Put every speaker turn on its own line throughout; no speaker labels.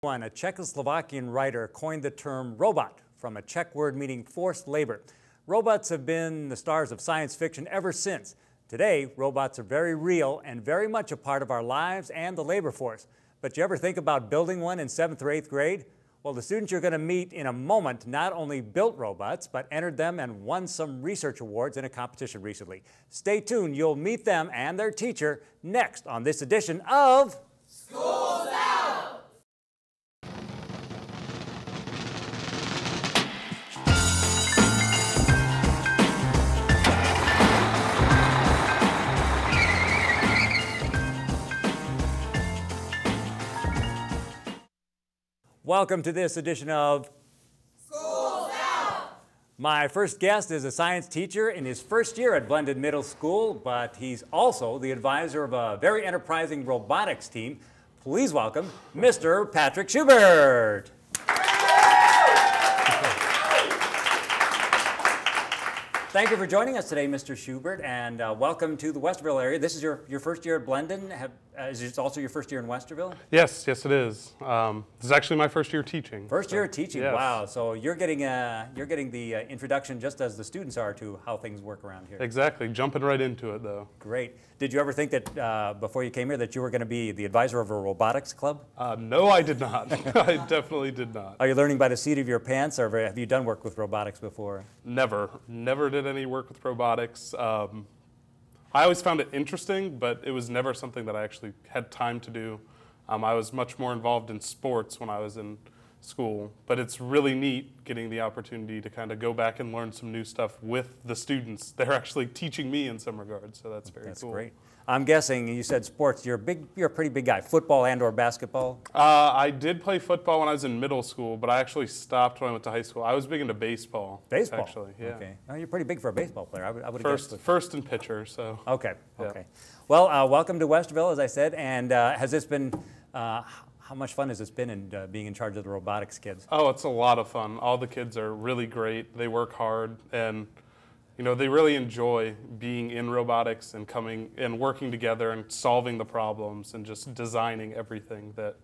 A Czechoslovakian writer coined the term robot from a Czech word meaning forced labor. Robots have been the stars of science fiction ever since. Today, robots are very real and very much a part of our lives and the labor force. But you ever think about building one in 7th or 8th grade? Well, the students you're going to meet in a moment not only built robots, but entered them and won some research awards in a competition recently. Stay tuned, you'll meet them and their teacher next on this edition of School's Out! Welcome to this edition of School's Out! My first guest is a science teacher in his first year at Blended Middle School, but he's also the advisor of a very enterprising robotics team. Please welcome Mr. Patrick Schubert. Thank you for joining us today, Mr. Schubert, and welcome to the Westerville area. This is your first year at Blendon. Is it also your first year in Westerville?
Yes, it is. This is actually my first year teaching.
First year teaching,
yes.
Wow. So you're getting the introduction just as the students are to how things work around here.
Exactly, jumping right into it though.
Great. Did you ever think that before you came here that you were going to be the advisor of a robotics club?
No, I did not. I definitely did not.
Are you learning by the seat of your pants, or have you done work with robotics before?
Never did any work with robotics. I always found it interesting, but it was never something that I actually had time to do. I was much more involved in sports when I was in school, but it's really neat getting the opportunity to kind of go back and learn some new stuff with the students. They're actually teaching me in some regards, so that's very cool.
That's great. I'm guessing you said sports. You're a pretty big guy. Football and/or basketball?
I did play football when I was in middle school, but I actually stopped when I went to high school. I was big into baseball.
Baseball,
actually, yeah.
Okay. Well, you're pretty big for a baseball player. I would have guessed.
First and pitcher, so.
Okay.
Yeah.
Okay. Well, welcome to Westerville, as I said. And has this been? How much fun has this been in being in charge of the robotics kids?
Oh, it's a lot of fun. All the kids are really great. They work hard, and they really enjoy being in robotics and coming and working together and solving the problems and just designing everything that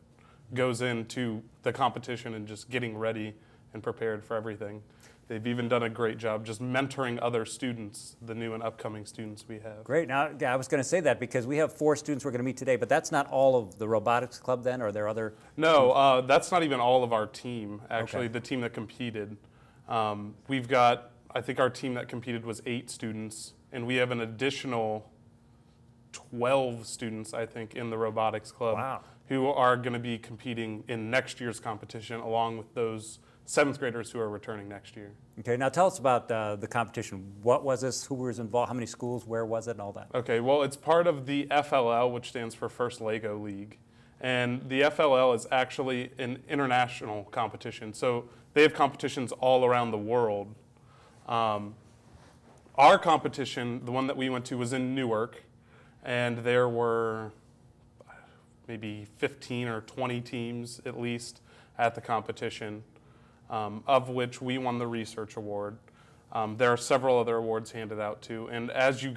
goes into the competition and just getting ready and prepared for everything. They've even done a great job just mentoring other students, the new and upcoming students we have.
Great. Now, I was going to say that because we have 4 students we're going to meet today, but that's not all of the robotics club then, or are there other?
No, that's not even all of our team, actually,
Okay.
the team that competed. We've got, I think our team that competed was 8 students, and we have an additional 12 students, I think, in the robotics club.
Wow.
Who are going to be competing in next year's competition along with those 7th graders who are returning next year.
Okay, now tell us about the competition. What was this? Who was involved? How many schools? Where was it? And all that.
Okay, well, it's part of the FLL, which stands for First Lego League. And the FLL is actually an international competition. So they have competitions all around the world. Our competition, the one that we went to, was in Newark. And there were maybe 15 or 20 teams at least at the competition. Of which we won the research award. There are several other awards handed out too, and as you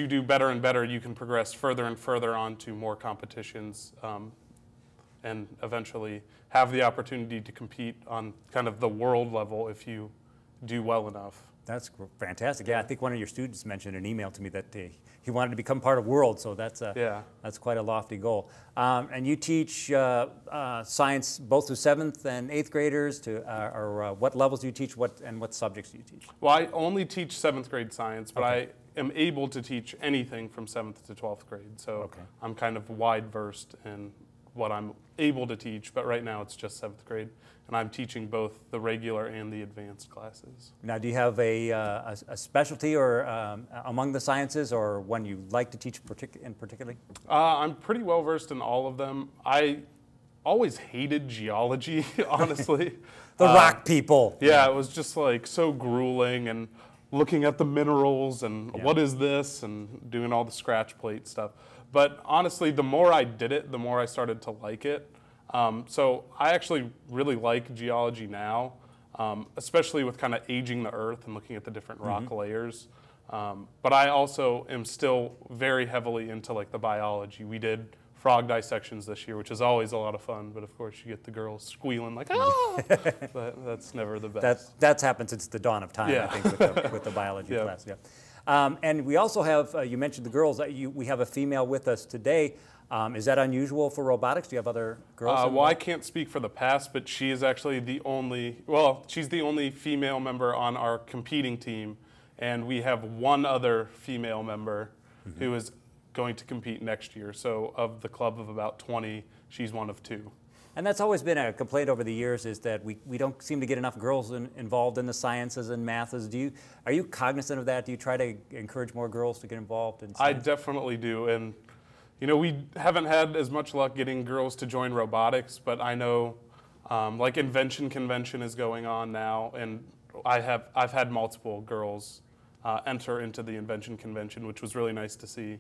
do better and better, you can progress further and further on to more competitions, and eventually have the opportunity to compete on kind of the world level if you do well enough.
That's fantastic. Yeah, I think one of your students mentioned in an email to me that he wanted to become part of World, so that's quite a lofty goal. And you teach science both to 7th and 8th graders, or what levels do you teach, and what subjects do you teach?
Well, I only teach 7th grade science, but okay. I am able to teach anything from 7th to 12th grade, so okay. I'm kind of wide-versed in what I'm able to teach, but right now it's just 7th grade. And I'm teaching both the regular and the advanced classes.
Now, do you have a specialty or among the sciences, or one you like to teach in particularly?
I'm pretty well versed in all of them. I always hated geology, honestly.
The rock people.
Yeah, it was just like so grueling, and looking at the minerals and what is this, and doing all the scratch plate stuff. But honestly, the more I did it, the more I started to like it. So I actually really like geology now, especially with kind of aging the earth and looking at the different rock layers. But I also am still very heavily into like the biology. We did frog dissections this year, which is always a lot of fun. But of course, you get the girls squealing like, "Oh!" But that's never the best.
That's happened since the dawn of time,
Yeah.
I think, with the biology
Yeah.
class. Yeah. And we also have, you mentioned the girls, we have a female with us today. Is that unusual for robotics? Do you have other girls?
Well, I can't speak for the past, but she is actually she's the only female member on our competing team, and we have one other female member who is going to compete next year. So of the club of about 20, she's one of 2.
And that's always been a complaint over the years, is that we don't seem to get enough girls involved in the sciences and maths. Are you cognizant of that? Do you try to encourage more girls to get involved in science?
I definitely do. And we haven't had as much luck getting girls to join robotics, but I know like Invention Convention is going on now, and I've had multiple girls enter into the Invention Convention, which was really nice to see.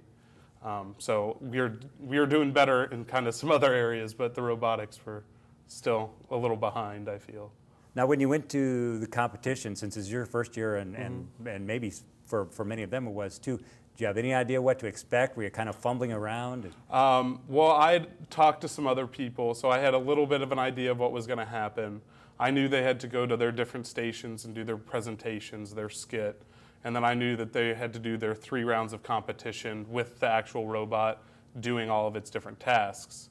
So we're doing better in kind of some other areas, but the robotics were still a little behind, I feel.
Now, when you went to the competition, since it's your first year, and maybe for many of them it was too, do you have any idea what to expect? Were you kind of fumbling around?
Well, I talked to some other people, so I had a little bit of an idea of what was going to happen. I knew they had to go to their different stations and do their presentations, their skit. And then I knew that they had to do their 3 rounds of competition with the actual robot doing all of its different tasks.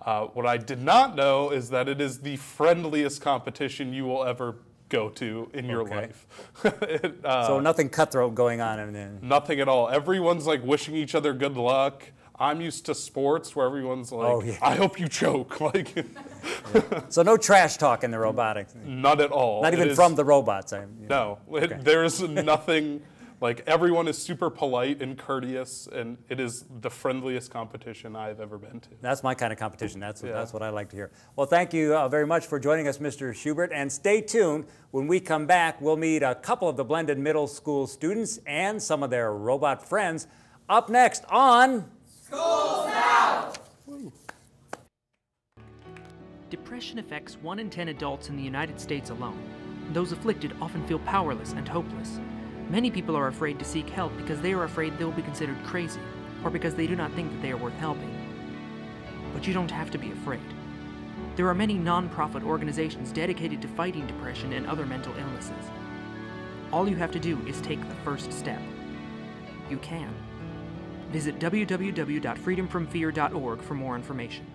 What I did not know is that it is the friendliest competition you will ever go to in your life.
So nothing cutthroat going on?
Nothing at all. Everyone's like wishing each other good luck. I'm used to sports where everyone's like, I hope you choke. Like,
So no trash talk in the robotics?
Not at all.
Not even from the robots?
No. There's nothing. Like, everyone is super polite and courteous, and it is the friendliest competition I've ever been to.
That's my kind of competition. That's what I like to hear. Well, thank you very much for joining us, Mr. Schubert. And stay tuned. When we come back, we'll meet a couple of the Blended Middle School students and some of their robot friends up next on
Schools Out!
Depression affects 1 in 10 adults in the United States alone. Those afflicted often feel powerless and hopeless. Many people are afraid to seek help because they are afraid they will be considered crazy, or because they do not think that they are worth helping. But you don't have to be afraid. There are many non-profit organizations dedicated to fighting depression and other mental illnesses. All you have to do is take the first step. You can. Visit www.freedomfromfear.org for more information.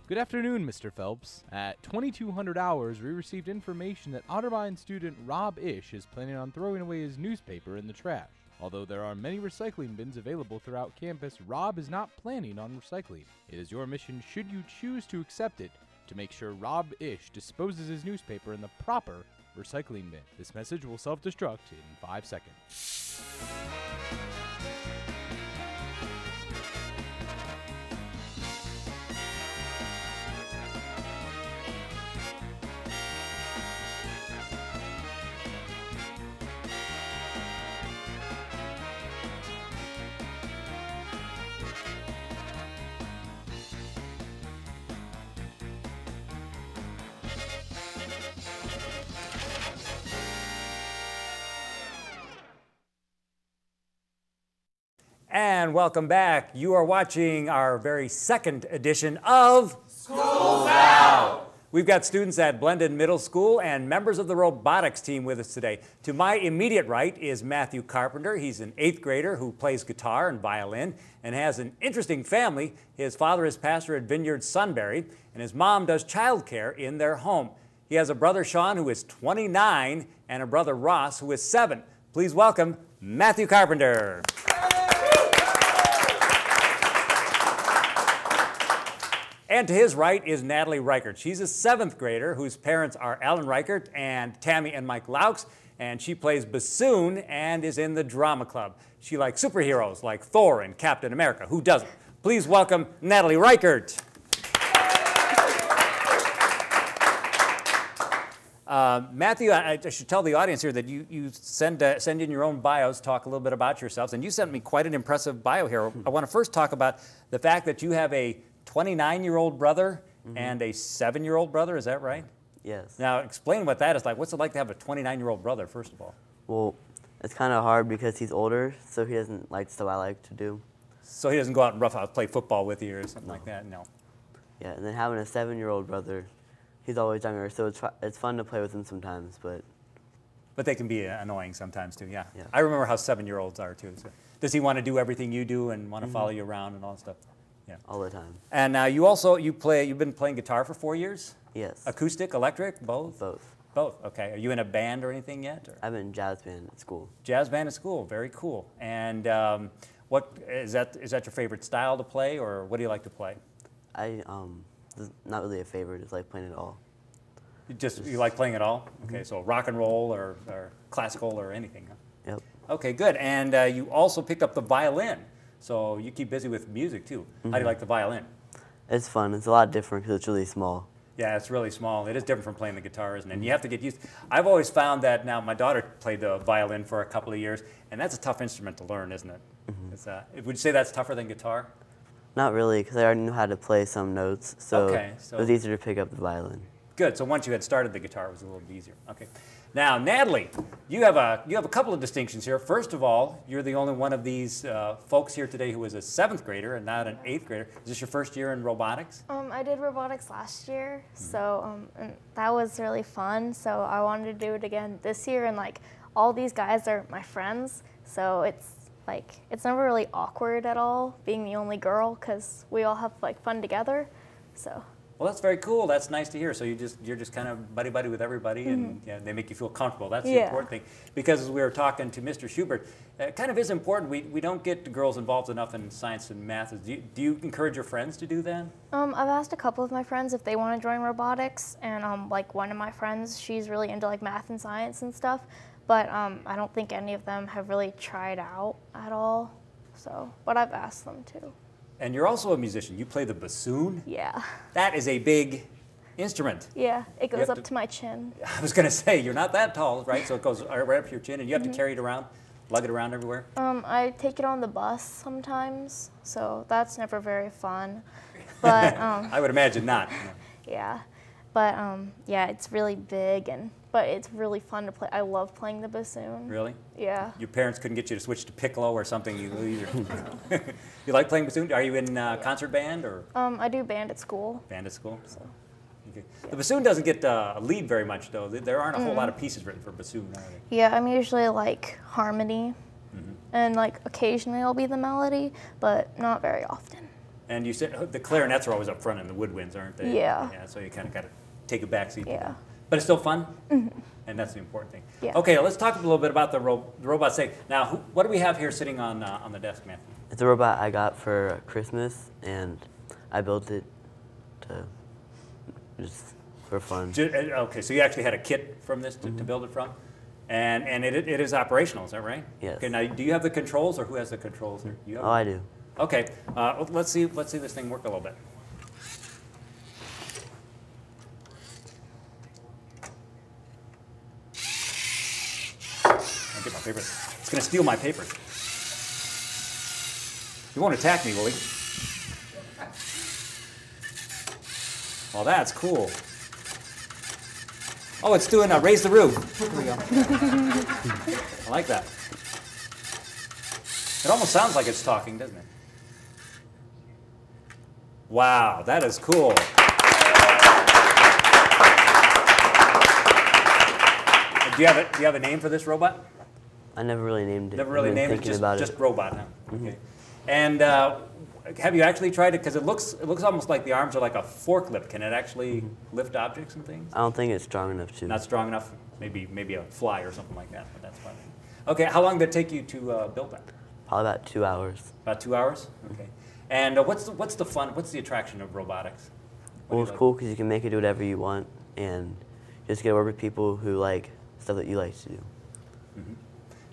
Good afternoon, Mr. Phelps. At 2200 hours, we received information that Otterbein student Rob Ish is planning on throwing away his newspaper in the trash. Although there are many recycling bins available throughout campus, Rob is not planning on recycling. It is your mission, should you choose to accept it, to make sure Rob Ish disposes his newspaper in the proper recycling bin. This message will self-destruct in 5 seconds.
And welcome back. You are watching our very second edition of
Schools Out!
We've got students at Blended Middle School and members of the robotics team with us today. To my immediate right is Matthew Carpenter. He's an 8th grader who plays guitar and violin and has an interesting family. His father is pastor at Vineyard Sunbury, and his mom does childcare in their home. He has a brother, Sean, who is 29, and a brother, Ross, who is 7. Please welcome Matthew Carpenter. And to his right is Natalie Reichert. She's a 7th grader whose parents are Alan Reichert and Tammy and Mike Laux, and she plays bassoon and is in the drama club. She likes superheroes like Thor and Captain America. Who doesn't? Please welcome Natalie Reichert. Matthew, I should tell the audience here that you send in your own bios, talk a little bit about yourselves, and you sent me quite an impressive bio here. I want to first talk about the fact that you have a 29-year-old brother and a 7-year-old brother, is that right?
Yes.
Now, explain what that is like. What's it like to have a 29-year-old brother, first of all?
Well, it's kind of hard because he's older, so he doesn't like stuff I like to do.
So he doesn't go out and roughhouse, play football with you or something like that? No.
Yeah, and then having a 7-year-old brother, he's always younger, so it's fun to play with him sometimes, but
they can be annoying sometimes, too, yeah.
Yeah.
I remember how 7-year-olds are, too. So does he want to do everything you do and want to follow you around and all that stuff? Yeah.
all the time.
And you've been playing guitar for 4 years?
Yes.
Acoustic, electric, both?
Both.
Both, okay. Are you in a band or anything yet? Or?
I'm in jazz band at school.
Jazz band at school, very cool. And what is that your favorite style to play, or what do you like to play?
It's not really a favorite, it's like playing it all.
You like playing it all? Okay, so rock and roll or classical or anything, huh?
Yep.
Okay, good. And you also picked up the violin, so you keep busy with music too. How do you like the violin?
It's fun. It's a lot different because it's really small.
Yeah, it's really small. It is different from playing the guitar, isn't it? And you have to get used. I've always found that now. My daughter played the violin for a couple of years, and that's a tough instrument to learn, isn't it? Would you say that's tougher than guitar?
Not really, because I already knew how to play some notes, so,
Okay,
it was easier to pick up the violin.
Good. So once you had started the guitar, it was a little bit easier. Okay. Now, Natalie, you have a couple of distinctions here. First of all, you're the only one of these folks here today who is a 7th grader and not an 8th grader. Is this your first year in robotics?
I did robotics last year, so and that was really fun. So I wanted to do it again this year, and like all these guys are my friends, so it's never really awkward at all being the only girl because we all have like fun together. So.
Well, that's very cool. That's nice to hear. So you're just kind of buddy-buddy with everybody, and they make you feel comfortable. That's the important thing. Because as we were talking to Mr. Schubert, it kind of is important. We don't get girls involved enough in science and math. Do you encourage your friends to do that?
I've asked a couple of my friends if they want to join robotics, and like one of my friends, she's really into like math and science and stuff, but I don't think any of them have really tried out at all. So, but I've asked them to.
And you're also a musician. You play the bassoon?
Yeah.
That is a big instrument.
Yeah, it goes up to my chin.
I was going to say, you're not that tall, right? So it goes right up to your chin, and you have to carry it around, lug it around everywhere?
I take it on the bus sometimes, so that's never very fun. But
I would imagine not.
Yeah, but yeah, it's really big, but it's really fun to play. I love playing the bassoon.
Really?
Yeah.
Your parents couldn't get you to switch to piccolo or something? You like playing bassoon? Are you in concert band or?
I do band at school.
Band at school? So. Okay.
Yeah.
The bassoon doesn't get a lead very much, though. There aren't a whole lot of pieces written for bassoon, are there?
Yeah, I'm usually like harmony, and like occasionally I'll be the melody, but not very often.
And you said the clarinets are always up front in the woodwinds, aren't they?
Yeah.
Yeah, so you kind of got to take a back seat.
Yeah.
But it's still fun, and that's the important thing.
Yeah.
Okay, let's talk a little bit about the robot thing. Now, what do we have here sitting on the desk, Matthew?
It's a robot I got for Christmas, and I built it to just for fun.
Okay, so you actually had a kit from this to build it from? And it is operational, is that right?
Yes.
Okay, now do you have the controls, or who has the controls? Or you have
Oh, I do.
Okay, let's see this thing work a little bit. I'll get my papers. It's going to steal my papers. He won't attack me, will he? Well, that's cool. Oh, it's doing a raise the roof. Here we go. I like that. It almost sounds like it's talking, doesn't it? Wow, that is cool. Do you have a name for this robot?
I never really named it.
Never really named it, just robot, huh? Okay. And have you actually tried it? Because it looks almost like the arms are like a forklift. Can it actually lift objects and things?
I don't think it's strong enough to.
Not strong enough? Maybe a fly or something like that, but that's fine. Okay, how long did it take you to build that?
Probably about 2 hours.
About 2 hours? Okay. And what's the fun, what's the attraction of robotics?
Well, it's cool because you can make it do whatever you want, and just get to work with people who like stuff that you like to do.
Mm-hmm.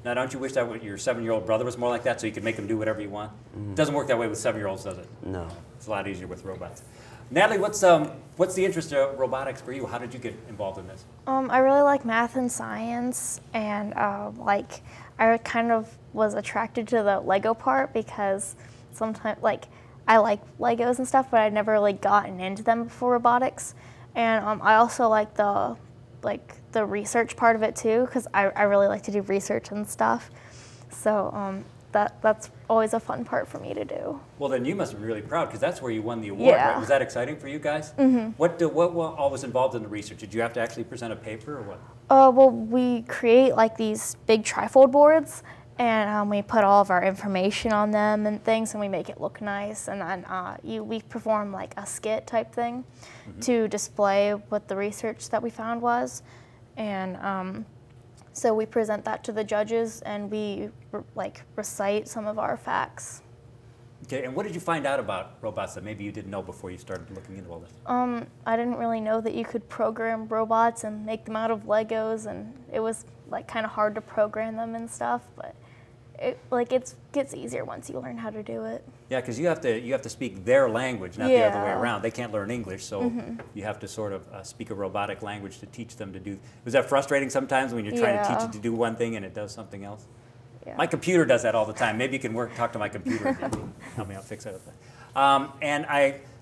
Now, don't you wish that your 7-year-old brother was more like that, so you could make him do whatever you want?
Mm-hmm.
It doesn't work that way with 7-year-olds, does it?
No.
It's a lot easier with robots. Natalie, what's the interest of robotics for you? How did you get involved in this?
I really like math and science, and like I kind of was attracted to the Lego part because sometimes like I like Legos and stuff, but I'd never really gotten into them before robotics. And I also like the research part of it too, because I really like to do research and stuff. So that's always a fun part for me to do.
Well, then you must be really proud because that's where you won the award,
Yeah.
right? Was that exciting for you guys? Mm-hmm. What all was involved in the research? Did you have to actually present a paper or what?
Well, we create like these big trifold boards, and we put all of our information on them and things, and we make it look nice. And then we perform like a skit type thing to display what the research that we found was. And so we present that to the judges, and we recite some of our facts.
Okay, and what did you find out about robots that maybe you didn't know before you started looking into all this?
I didn't really know that you could program robots and make them out of Legos, and it was like kind of hard to program them and stuff, but it gets easier once you learn how to do it.
Yeah, because you have to speak their language, not the other way around. They can't learn English, so you have to sort of speak a robotic language to teach them to do. Was that frustrating sometimes when you're trying to teach it to do one thing and it does something else?
Yeah.
My computer does that all the time. Maybe you can talk to my computer and maybe help me out fix it. Now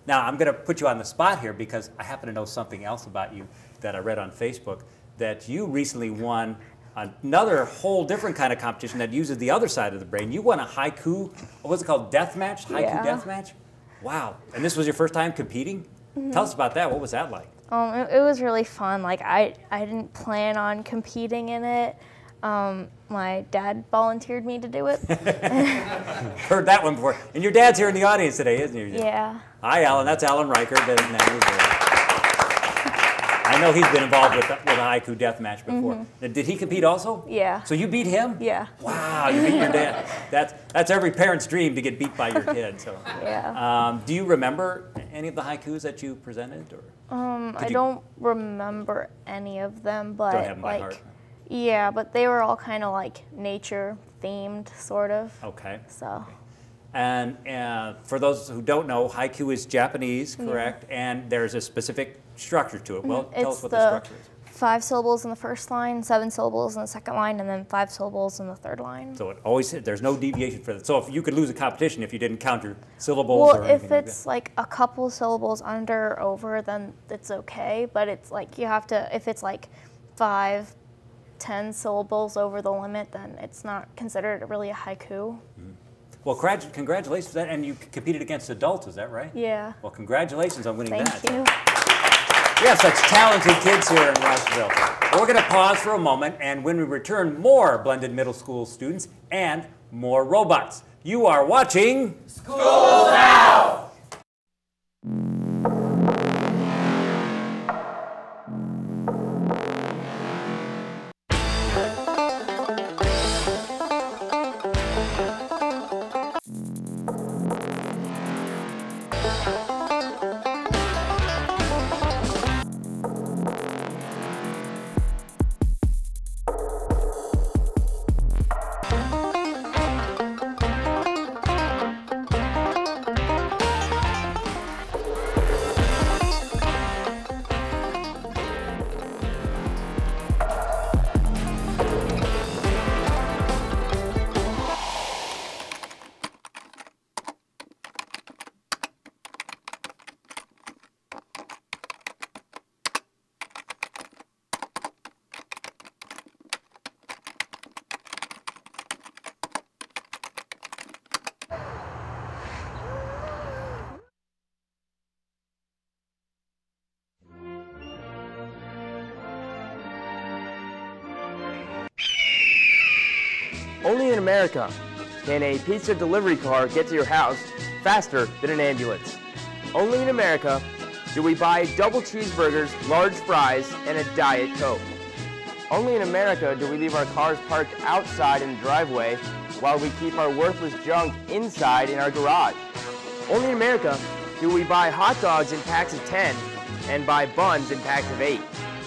I'm going to put you on the spot here because I happen to know something else about you that I read on Facebook, that you recently won another whole different kind of competition that uses the other side of the brain. You won a haiku, what was it called, death match? Haiku death match? Wow. And this was your first time competing? Tell us about that. What was that like?
It was really fun. Like I didn't plan on competing in it. My dad volunteered me to do it.
Heard that one before. And your dad's here in the audience today, isn't he?
Yeah.
Hi, Alan. That's Alan Reichert. I know he's been involved with a haiku death match before. Did he compete also?
Yeah.
So you beat him?
Yeah.
Wow, you beat your dad. That's every parent's dream, to get beat by your kid. So.
Yeah.
Do you remember any of the haikus that you presented, or?
I don't remember any of them, but
don't have them by heart.
Yeah, but they were all kind of like nature themed, sort of.
Okay.
So.
And for those who don't know, haiku is Japanese, correct? And there's a specific structure to it. Well, tell us what the structure is.
5 syllables in the first line, 7 syllables in the second line, and then 5 syllables in the third line.
So it always, there's no deviation for that. So if you could lose a competition if you didn't count your syllables
well,
or anything
if it's like a couple syllables under or over, then it's okay. But it's like you have to, if it's like 5, 10 syllables over the limit, then it's not considered really a haiku.
Well, congratulations for that. And you competed against adults, is that right?
Yeah.
Well, congratulations on winning that.
Thank you.
We have such talented kids here in Rushville. We're going to pause for a moment, and when we return, more blended middle school students and more robots. You are watching
School's Out!
Only in America can a pizza delivery car get to your house faster than an ambulance. Only in America do we buy double cheeseburgers, large fries, and a Diet Coke. Only in America do we leave our cars parked outside in the driveway while we keep our worthless junk inside in our garage. Only in America do we buy hot dogs in packs of 10 and buy buns in packs of 8?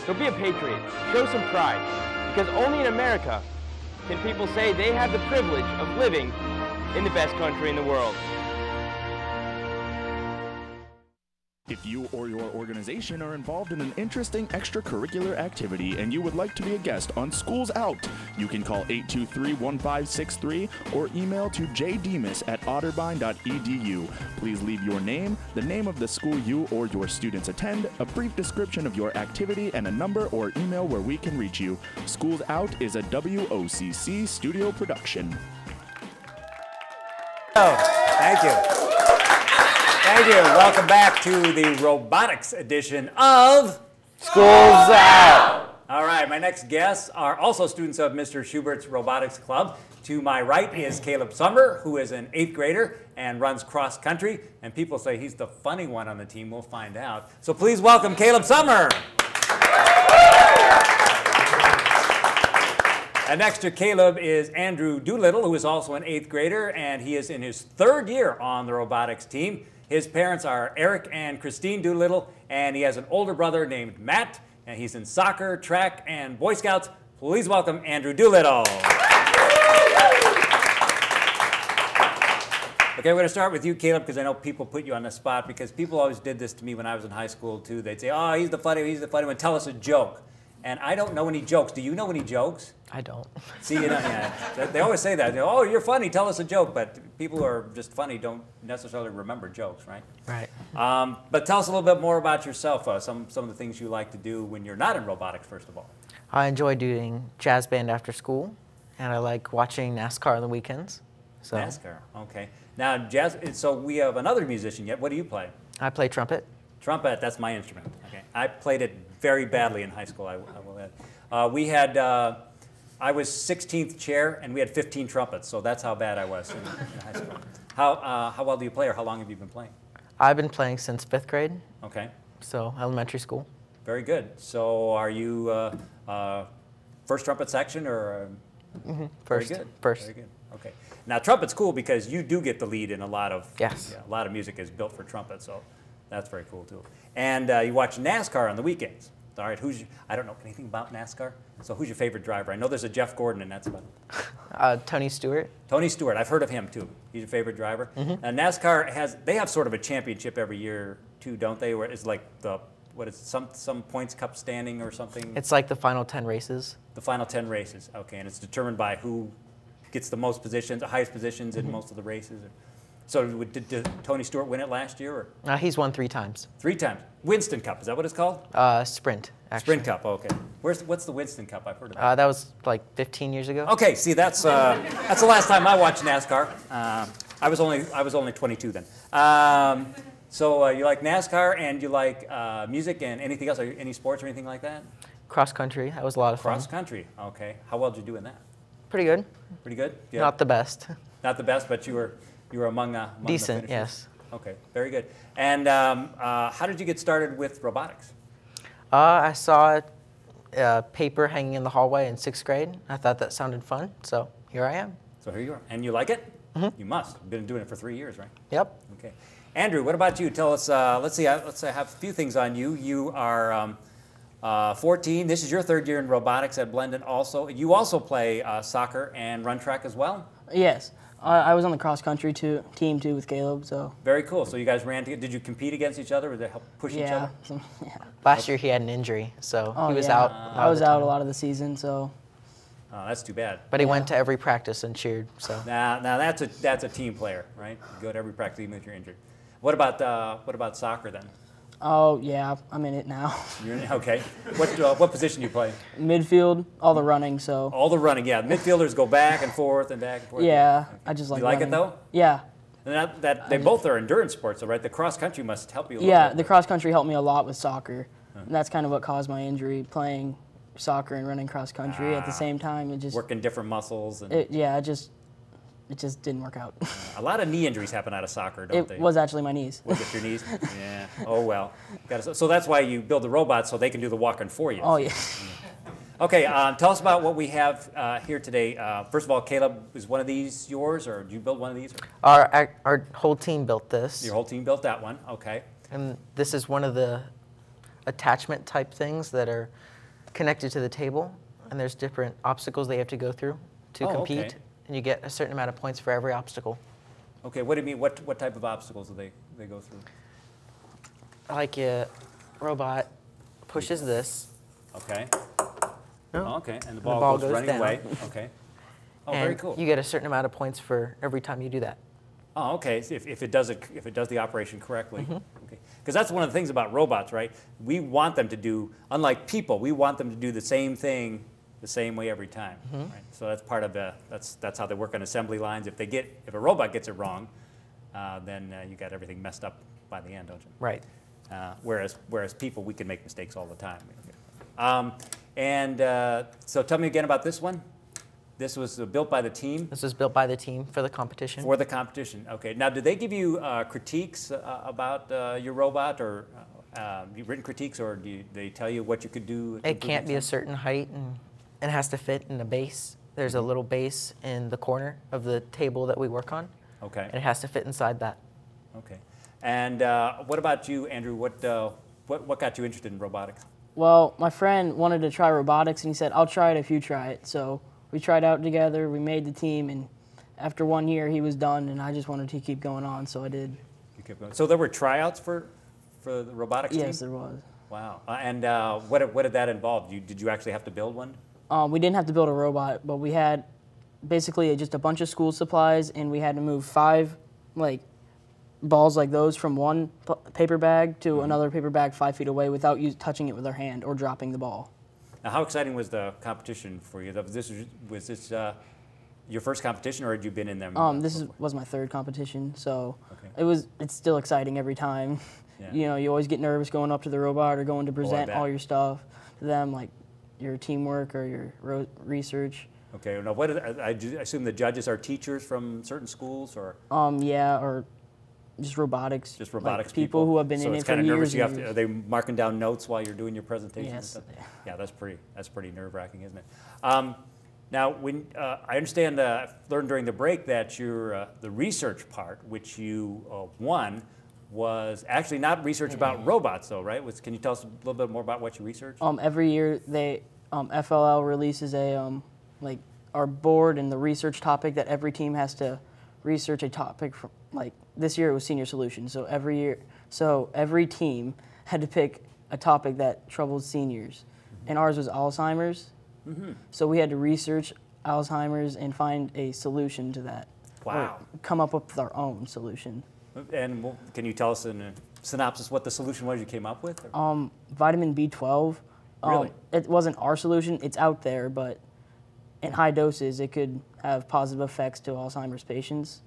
So be a patriot, show some pride, because only in America can people say they have the privilege of living in the best country in the world.
If you or your organization are involved in an interesting extracurricular activity and you would like to be a guest on Schools Out, you can call 823-1563 or email to jdemas@otterbein.edu. Please leave your name, the name of the school you or your students attend, a brief description of your activity, and a number or email where we can reach you. Schools Out is a WOCC studio production.
Oh, thank you. Thank you. Welcome back to the robotics edition of
Schools Out!
All right, my next guests are also students of Mr. Schubert's Robotics Club. To my right is Caleb Summer, who is an 8th grader and runs cross country. And people say he's the funny one on the team. We'll find out. So please welcome Caleb Summer. And next to Caleb is Andrew Doolittle, who is also an 8th grader, and he is in his 3rd year on the robotics team. His parents are Eric and Christine Doolittle, and he has an older brother named Matt, and he's in soccer, track, and Boy Scouts. Please welcome Andrew Doolittle. Okay, we're going to start with you, Caleb, because I know people put you on the spot, because people always did this to me when I was in high school, too. They'd say, oh, he's the funny one. Tell us a joke. And I don't know any jokes. Do you know any jokes?
I don't.
See, you know, yeah, they always say that. Oh, you're funny, tell us a joke. But people who are just funny don't necessarily remember jokes, right?
Right.
But tell us a little bit more about yourself, some of the things you like to do when you're not in robotics, first of all.
I enjoy doing jazz band after school, and I like watching NASCAR on the weekends. So.
NASCAR, okay. Now, jazz, so we have another musician yet. What do you play?
I play trumpet.
Trumpet, that's my instrument. Okay. I played it very badly in high school, I will add. I was 16th chair, and we had 15 trumpets, so that's how bad I was in high school. How well do you play, or how long have you been playing?
I've been playing since 5th grade.
Okay.
So elementary school.
Very good. So are you first trumpet section, or?
First.
Very good.
First.
Very good. Okay. Now trumpet's cool because you do get the lead in a lot of.
Yes.
Yeah, a lot of music is built for trumpet, so that's very cool too. And you watch NASCAR on the weekends. All right, I don't know anything about NASCAR, so who's your favorite driver? I know there's a Jeff Gordon, and that's about it.
Tony Stewart.
Tony Stewart, I've heard of him too. He's your favorite driver? NASCAR they have sort of a championship every year too, don't they? Where it's like some points cup standing or something?
It's like the final 10 races. The
final 10 races, okay, and it's determined by who gets the most positions, the highest positions in most of the races. So did Tony Stewart win it last year? Or?
He's won 3 times.
3 times. Winston Cup, is that what it's called?
Sprint, actually.
Sprint Cup, okay. What's the Winston Cup? I've heard of it.
That was like 15 years ago.
Okay, see, that's the last time I watched NASCAR. I was only 22 then. So you like NASCAR, and you like music and anything else? Any sports or anything like that?
Cross country, that was a lot of fun.
Cross country, okay. How well did you do in that?
Pretty good.
Pretty good? Yeah.
Not the best.
Not the best, but you were among
decent,
the finishers.
yes.
Okay, very good. And how did you get started with robotics?
I saw a paper hanging in the hallway in 6th grade. I thought that sounded fun, so here I am.
So here you are. And you like it? You must. You've been doing it for 3 years, right?
Yep.
Okay. Andrew, what about you? Tell us, let's have a few things on you. You are 14. This is your 3rd year in robotics at Blendon also. You also play soccer and run track as well?
Yes. I was on the cross country team too with Caleb. So
very cool. So you guys ran together. Did you compete against each other, or did they help push each other?
Yeah.
Last year he had an injury, so he was out.
I was out a lot of the season, so.
Oh, that's too bad.
But he went to every practice and cheered. So.
Now that's a team player, right? You go to every practice even if you're injured. What about soccer then?
Oh yeah, I'm in it now.
You're in, okay. What position do you play?
Midfield, all the running. So.
All the running, yeah. Midfielders go back and forth and back and forth.
Yeah, okay. I just like.
You like
running.
it though?
Yeah.
And they both are endurance sports, though, right? The cross country must help you a little bit.
Yeah, the cross country helped me a lot with soccer. And that's kind of what caused my injury, playing soccer and running cross country at the same time. It just
working different muscles. And
it just didn't work out.
A lot of knee injuries happen out of soccer, don't they?
It was actually my knees.
Was it your knees? Yeah. Oh, well. So that's why you build the robots so they can do the walking for you.
Oh, yeah.
Okay, tell us about what we have here today. First of all, Caleb, is one of these yours, or did you build one of these?
Our whole team built this.
Your whole team built that one, okay.
And this is one of the attachment type things that are connected to the table, and there's different obstacles they have to go through to compete,
okay.
and you get a certain amount of points for every obstacle.
Okay, what do you mean? What type of obstacles do they go through?
Like a robot pushes this.
Okay.
No.
Oh, okay, and the ball goes running
down.
away. Okay. Oh,
and
very cool.
You get a certain amount of points for every time you do that.
Oh, okay. So if it does the operation correctly.
Mm-hmm.
Okay. Because that's one of the things about robots, right? We want them to do, unlike people, we want them to do the same thing the same way every time.
Mm-hmm.
Right? So that's part of that's how they work on assembly lines. If a robot gets it wrong, then you got everything messed up by the end, don't you?
Right.
Whereas people, we can make mistakes all the time. So tell me again about this one. This was built by the team?
This was built by the team for the competition.
For the competition, okay. Now, did they give you critiques about your robot, or written critiques, or do they tell you what you could do?
It can't be a certain height, and it has to fit in a base. There's a little base in the corner of the table that we work on.
Okay.
And it has to fit inside that.
Okay. And what about you, Andrew? What got you interested in robotics?
Well, my friend wanted to try robotics, and he said, I'll try it if you try it. So we tried out together, we made the team, and after 1 year he was done, and I just wanted to keep going on, so I did.
You kept going. So there were tryouts for the robotics team?
Yes, there was.
Wow. And what did that involve? Did you actually have to build one?
We didn't have to build a robot, but we had basically just a bunch of school supplies, and we had to move 5 balls like those from one paper bag to another paper bag 5 feet away without touching it with our hand or dropping the ball.
Now, how exciting was the competition for you? Was this your first competition, or had you been in them?
This was my 3rd competition, so
okay.
It's still exciting every time.
Yeah.
You know, you always get nervous going up to the robot or going to present all your stuff to them, like your teamwork or your research.
Okay. Now, I assume the judges are teachers from certain schools, or?
Yeah, or just robotics.
Just robotics
people who have been in it for years.
Are they marking down notes while you're doing your presentation?
Yes.
And stuff? Yeah, that's pretty nerve-wracking, isn't it? Now, I understand, learned during the break that the research part, which you won, was actually not research about robots, though, right? Can you tell us a little bit more about what you researched?
Every year, FLL releases our board and the research topic that every team has to research a topic from. This year it was senior solutions, so every team had to pick a topic that troubled seniors, and ours was Alzheimer's. Mm-hmm. So we had to research Alzheimer's and find a solution to that.
Wow!
Or come up with our own solution.
And can you tell us in a synopsis what the solution was you came up with?
Vitamin B12.
Really?
It wasn't our solution. It's out there, but in high doses, it could have positive effects to Alzheimer's patients.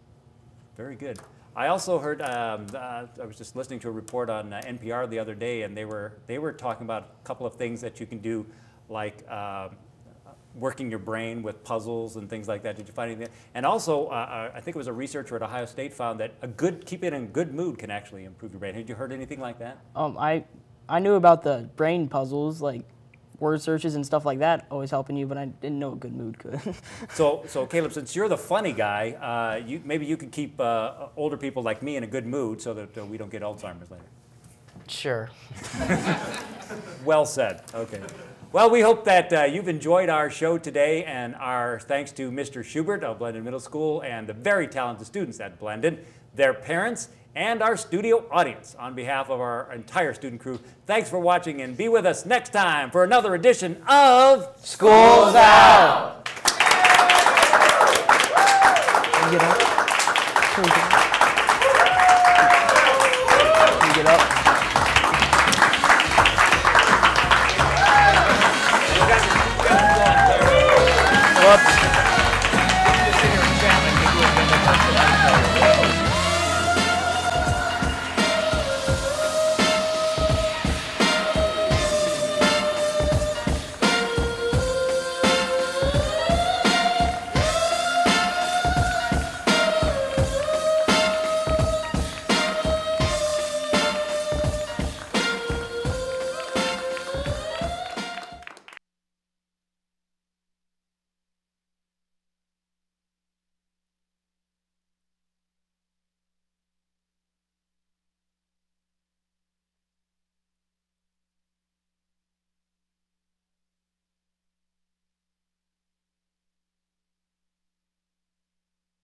Very good. I also heard, I was just listening to a report on NPR the other day, and they were talking about a couple of things that you can do, like working your brain with puzzles and things like that. Did you find anything? And also, I think it was a researcher at Ohio State found that keeping in a good mood can actually improve your brain. Had you heard anything like that?
I knew about the brain puzzles, like word searches and stuff like that, always helping you, but I didn't know a good mood could.
So Caleb, since you're the funny guy, maybe you could keep older people like me in a good mood so that we don't get Alzheimer's later.
Sure.
Well said. Okay. Well, we hope that you've enjoyed our show today, and our thanks to Mr. Schubert of Blendon Middle School and the very talented students at Blendon, their parents, and our studio audience. On behalf of our entire student crew, thanks for watching, and be with us next time for another edition of
School's Out!
Can you get up? Can you get up?
Whoops.